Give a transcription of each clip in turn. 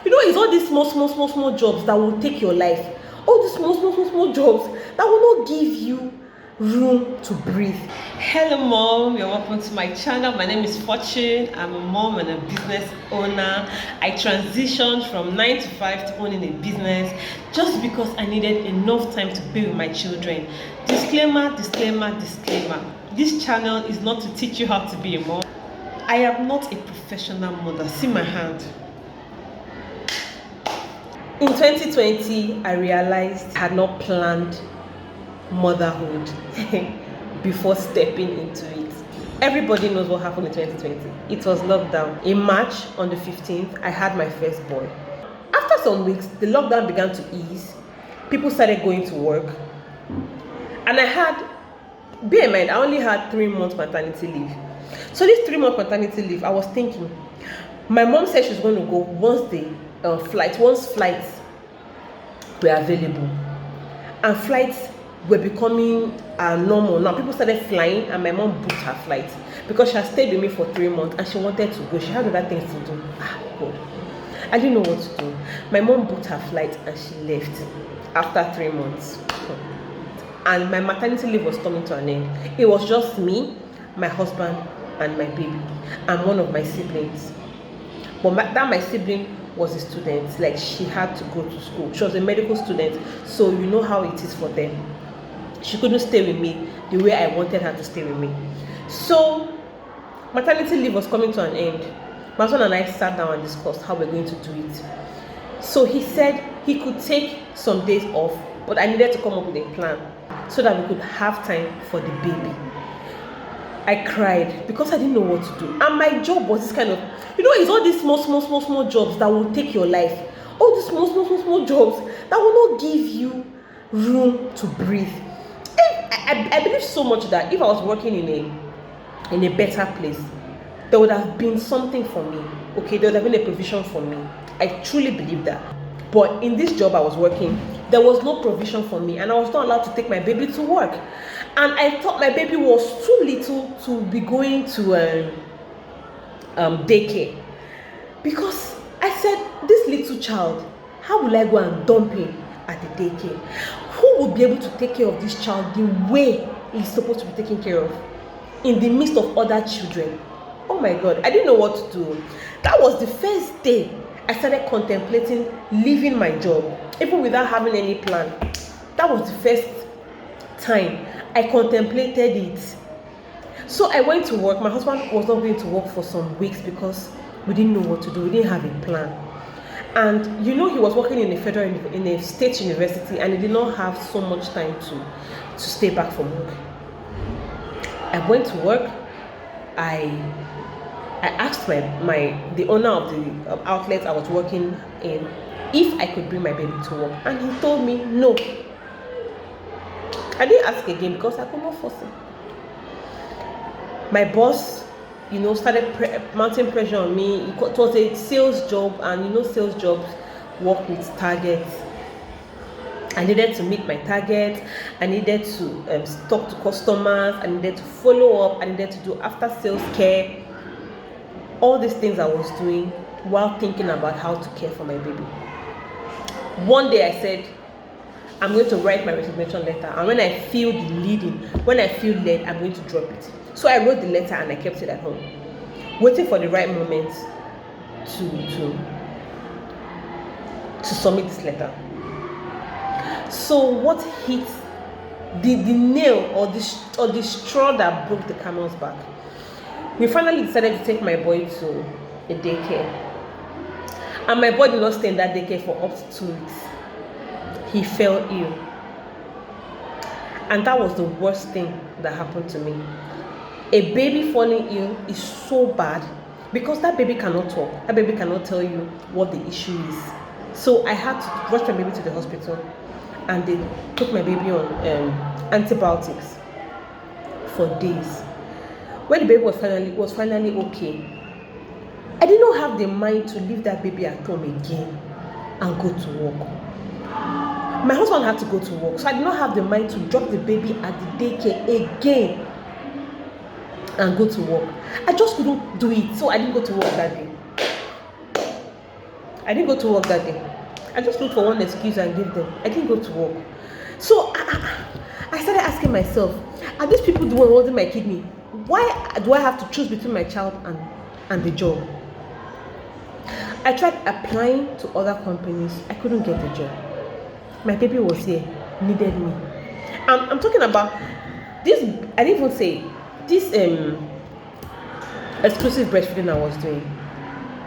It's all these small jobs that will take your life. All these small jobs that will not give you room to breathe. Hello mom, you're welcome to my channel. My name is Fortune. I'm a mom and a business owner. I transitioned from 9 to 5 to owning a business just because I needed enough time to be with my children. Disclaimer. This channel is not to teach you how to be a mom. I am not a professional mother. See my hand. In 2020, I realized I had not planned motherhood before stepping into it. Everybody knows what happened in 2020. It was lockdown. In March, on the 15th, I had my first boy. After some weeks, the lockdown began to ease. People started going to work. And bear in mind, I only had 3 months maternity leave. So this 3-month maternity leave, I was thinking, my mom said she's going to go once flights were available. And flights were becoming normal. Now people started flying and my mom booked her flight because she had stayed with me for 3 months and she wanted to go. She had other things to do. God. I didn't know what to do. My mom booked her flight and she left after 3 months. And my maternity leave was coming to an end. It was just me, my husband, and my baby, and one of my siblings. But my sibling was a student. Like, she had to go to school. She was a medical student, so you know how it is for them. She couldn't stay with me the way I wanted her to stay with me. So maternity leave was coming to an end. My husband and I sat down and discussed how we're going to do it. So he said he could take some days off, but I needed to come up with a plan so that we could have time for the baby. I cried because I didn't know what to do. And my job was this kind of, it's all these small jobs that will take your life. All these small jobs that will not give you room to breathe. I believe so much that if I was working in a better place, there would have been something for me. Okay, there would have been a provision for me. I truly believe that. But in this job I was working, there was no provision for me, and I was not allowed to take my baby to work. And I thought my baby was too little to be going to daycare, because I said, this little child, how will I go and dump him at the daycare? Who will be able to take care of this child the way he's supposed to be taken care of in the midst of other children? Oh my God, I didn't know what to do. That was the first day I started contemplating leaving my job, even without having any plan. That was the first time I contemplated it. So I went to work. My husband was not going to work for some weeks because we didn't know what to do. We didn't have a plan. And he was working in a state university, and he did not have so much time to stay back from work. I went to work. I asked the owner of the outlet I was working in if I could bring my baby to work, and he told me no. I didn't ask again because I could not force him. My boss, started mounting pressure on me. It was a sales job, and sales jobs work with targets. I needed to meet my targets. I needed to talk to customers. I needed to follow up. I needed to do after sales care. All these things I was doing while thinking about how to care for my baby. One day I said, I'm going to write my resignation letter, and when I feel led, I'm going to drop it. So I wrote the letter and I kept it at home, waiting for the right moment to submit this letter. So what hit the nail or the straw that broke the camel's back? We finally decided to take my boy to a daycare, and my boy did not stay in that daycare for up to 2 weeks. He fell ill, and that was the worst thing that happened to me. A baby falling ill is so bad because that baby cannot talk. That baby cannot tell you what the issue is. So I had to rush my baby to the hospital, and they took my baby on antibiotics for days. When the baby was finally okay, I did not have the mind to leave that baby at home again and go to work. My husband had to go to work, so I did not have the mind to drop the baby at the daycare again and go to work. I just couldn't do it, so I didn't go to work that day. I didn't go to work that day. I just looked for one excuse and gave them. I didn't go to work. So I started asking myself, are these people the one holding my kidney? Why do I have to choose between my child and the job? I tried applying to other companies. I couldn't get a job. My baby was here, needed me. I'm talking about this. I didn't even say this exclusive breastfeeding I was doing.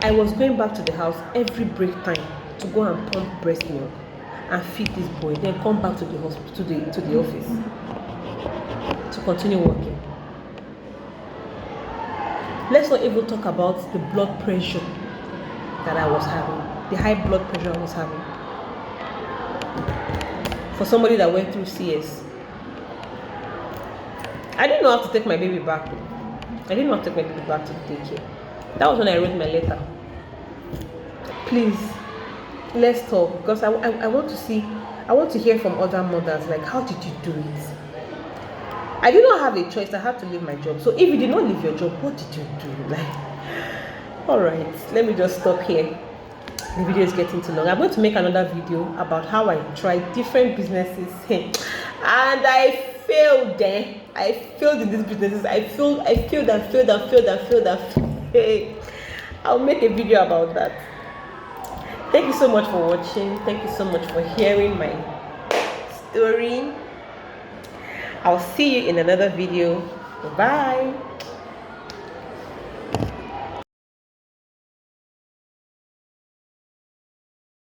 I was going back to the house every break time to go and pump breast milk and feed this boy, then come back to the hospital, to the office to continue working. Let's not even talk about the blood pressure that I was having, the high blood pressure I was having. For somebody that went through CS, I didn't know how to take my baby back. I didn't know how to take my baby back to the daycare. That was when I wrote my letter. Please, let's talk, because I want to hear from other mothers, like, how did you do it? I did not have a choice. I had to leave my job. So if you did not leave your job, what did you do? Like, all right, let me just stop here. The video is getting too long. I'm going to make another video about how I tried different businesses and I failed there. I failed in these businesses. I failed. I'll make a video about that. Thank you so much for watching. Thank you so much for hearing my story. I'll see you in another video. Bye.